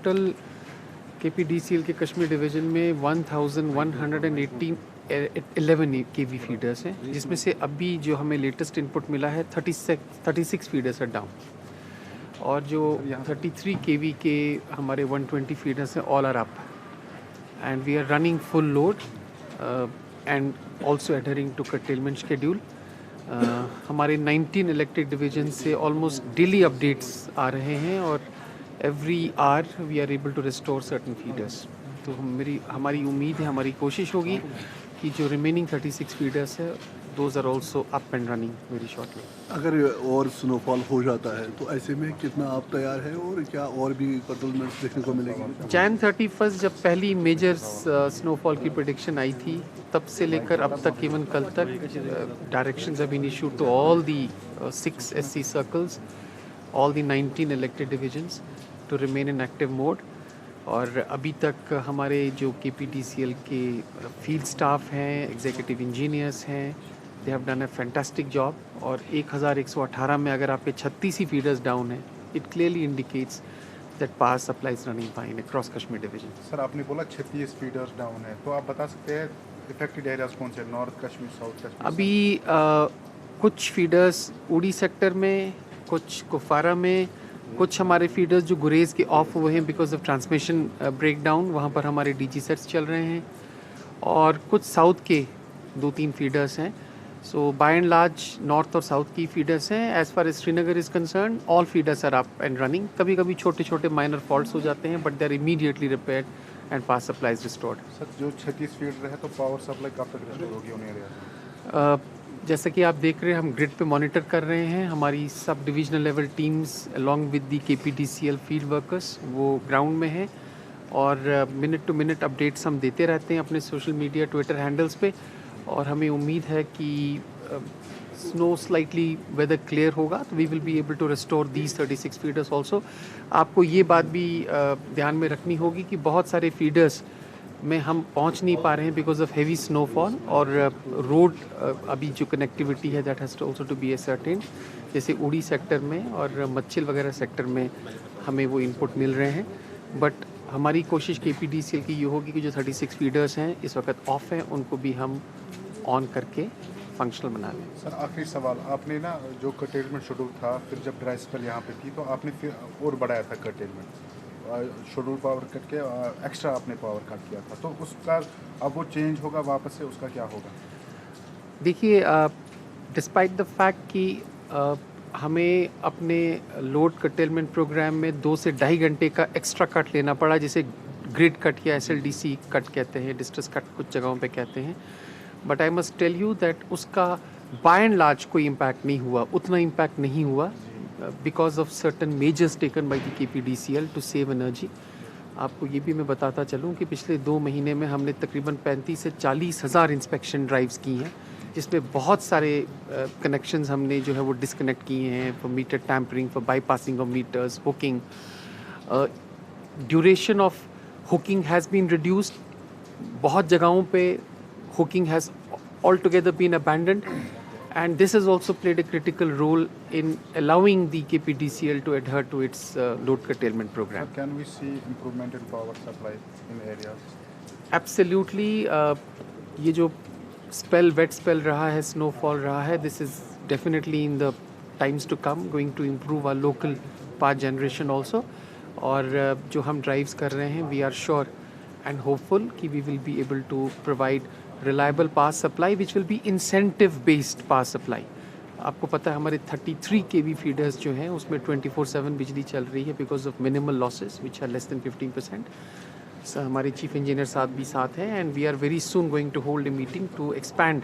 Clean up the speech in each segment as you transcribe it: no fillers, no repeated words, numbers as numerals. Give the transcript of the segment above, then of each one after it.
Total केपीडीसीएल के Kashmir division में 1111 केवी feeders हैं, जिसमें से अभी जो हमें लेटेस्ट इनपुट मिला है 36 फीडर्स are डाउन, और जो 33 केवी के हमारे 120 फीडर्स हैं all are up, and we are running full load and also adhering to curtailment schedule. हमारे 19 इलेक्टेड डिवीजन से ऑलमोस्ट डेली अपडेट्स आ रहे हैं, और every hour we are able to restore certain feeders. तो हमारी उम्मीद है, हमारी कोशिश होगी कि जो रिमेनिंग 36 फीडर्स है those are also up and running very shortly. अगर और स्नोफॉल हो जाता है तो ऐसे में कितना आप तैयार है, और क्या और भी कर्टलमेंट्स देखने को मिलेगी? Jan 31 जब पहली मेजर स्नोफॉल की प्रेडिक्शन आई थी, तब से लेकर अब तक, इवन कल तक, directions have been issued to all the 6 SC circles, all the 19 elected divisions to remain in active mode. और अभी तक हमारे जो केपीडीसीएल के फील्ड स्टाफ हैं, एग्जीक्यूटिव इंजीनियर्स हैं, they have done a fantastic job. और 1118 में अगर आपके 36 ही फीडर्स डाउन हैं, it clearly indicates that power supply is running fine across Kashmir division. Sir, आपने बोला 36 फीडर्स डाउन है, तो आप बता सकते हैं इफेक्टेड एरियाज कौन से, नॉर्थ कश्मीर, साउथ कश्मीर? अभी कुछ फीडर्स उड़ी सेक्टर में, कुछ कुफवारा में, कुछ हमारे फीडर्स जो गुरेज के ऑफ हुए हैं बिकॉज ऑफ ट्रांसमिशन ब्रेकडाउन, वहाँ पर हमारे डीजी सेट्स चल रहे हैं, और कुछ साउथ के 2-3 फीडर्स हैं। So by and large north और साउथ की फीडर्स हैं। As far as Srinagar is concern, all feeders are up and running. कभी कभी छोटे छोटे माइनर फॉल्ट्स हो जाते हैं, but they are immediately repaired and power supply is restored. Sir, जो 36 फीडर है तो पावर सप्लाई कब तक रिस्टोर होगी उन एरियाज में? जैसा कि आप देख रहे हैं, हम ग्रिड पे मॉनिटर कर रहे हैं। हमारी sub divisional level teams along with the KPDCL field workers वो ग्राउंड में हैं, और मिनट टू मिनट अपडेट्स हम देते रहते हैं अपने सोशल मीडिया, ट्विटर हैंडल्स पे। और हमें उम्मीद है कि स्नो स्लाइटली वेदर क्लियर होगा तो we will be able to restore these 36 feeders also. आपको ये बात भी ध्यान में रखनी होगी कि बहुत सारे फीडर्स में हम पहुंच नहीं पा रहे हैं बिकॉज ऑफ हेवी स्नोफॉल, और रोड अभी जो कनेक्टिविटी है that has to also to be ascertained. जैसे उड़ी सेक्टर में और मच्छिल वगैरह सेक्टर में हमें वो इनपुट मिल रहे हैं, बट हमारी कोशिश केपीडीसीएल की ये होगी कि जो 36 फीडर्स हैं इस वक्त ऑफ हैं, उनको भी हम ऑन करके फंक्शनल बना लें। सर, आखिरी सवाल, आपने ना जो कर्टेलमेंट शेड्यूल था, फिर जब ड्राई स्पेल यहाँ पे थी तो आपने फिर और बढ़ाया था कर्टेलमेंट, शेड्यूल पावर कट के एक्स्ट्रा आपने पावर कट किया था, तो उसका अब वो चेंज होगा वापस से, उसका क्या होगा? देखिए, डिस्पाइट द फैक्ट कि हमें अपने लोड कर्टेलमेंट प्रोग्राम में 2 से 2.5 घंटे का एक्स्ट्रा कट लेना पड़ा, जिसे ग्रिड कट या SLDC कट कहते हैं, डिस्ट्रेस कट कुछ जगहों पे कहते हैं। But I must tell you that उसका बाय एंड लार्ज कोई इम्पैक्ट नहीं हुआ, उतना इम्पैक्ट नहीं हुआ because of certain measures taken by the KPDCL to save energy. आपको ये भी मैं बताता चलूँ कि पिछले 2 महीने में हमने तकरीबन 35 से 40 हज़ार इंस्पेक्शन ड्राइव्स की हैं, जिसमें बहुत सारे कनेक्शंस हमने जो है वो डिसकनेक्ट किए हैं, for meter tampering, for bypassing of meters, hooking. Duration of hooking has been reduced. बहुत जगहों पे hooking has altogether been abandoned, and this has also played a critical role in allowing the KPDCL to adhere to its load curtailment program. Can we see improvement in power supply in areas? Absolutely. ये जो spell, wet spell रहा है, snowfall रहा है, this is definitely in the times to come going to improve our local power generation also. और जो हम drives कर रहे हैं, we are sure and hopeful कि we will be able to provide reliable power supply which will be incentive based power supply. आपको पता है हमारे 33 kV फीडर्स जो हैं उसमें 24/7 बिजली चल रही है because of minimal losses which are less than 15%. हमारे चीफ इंजीनियर साहब भी साथ हैं, and we are very soon going to hold a meeting to expand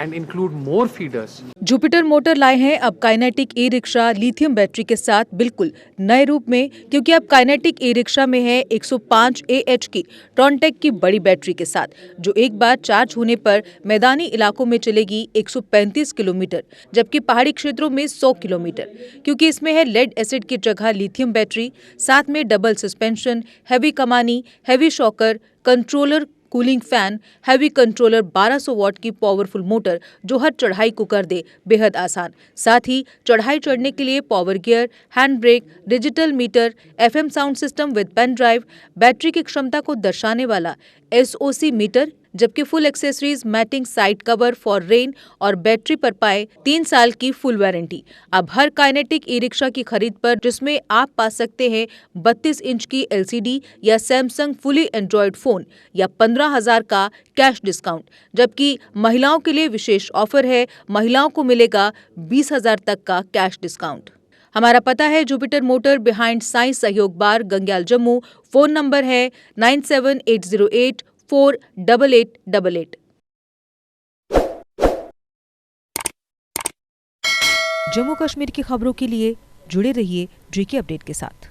and include more feeders. Jupiter motor लाए हैं अब Kinetic e rickshaw lithium battery के साथ बिल्कुल नए रूप में, क्योंकि अब काइनेटिक ई रिक्शा में है 105 AH की ट्रॉनटेक की बड़ी बैटरी के साथ, जो एक बार चार्ज होने पर मैदानी इलाकों में चलेगी 135 किलोमीटर, जबकि पहाड़ी क्षेत्रों में 100 किलोमीटर। क्योंकि इसमें है लेड एसिड की जगह लिथियम बैटरी, साथ में डबल सस्पेंशन, हैवी कमानी, heavy shocker, controller cooling fan, heavy controller, 1200 what की पावरफुल मोटर जो हर चढ़ाई को कर दे बेहद आसान। साथ ही चढ़ाई चढ़ने के लिए power gear, hand brake, digital meter, FM sound system with pen drive, battery की क्षमता को दर्शाने वाला SOC मीटर, जबकि full accessories, matting, side cover for rain और बैटरी पर पाए 3 साल की फुल वारंटी। अब हर काइनेटिक ई रिक्शा की खरीद पर जिसमें आप पा सकते हैं 32 इंच की LCD या सैमसंग फुली एंड्रॉयड फोन या 15,000 का कैश डिस्काउंट, जबकि महिलाओं के लिए विशेष ऑफर है, महिलाओं को मिलेगा 20,000 तक का कैश डिस्काउंट। हमारा पता है जुपिटर मोटर बिहाइंड साई सहयोग बार, गंग्याल, जम्मू। फोन नंबर है 9780848888। जम्मू कश्मीर की खबरों के लिए जुड़े रहिए GK अपडेट के साथ।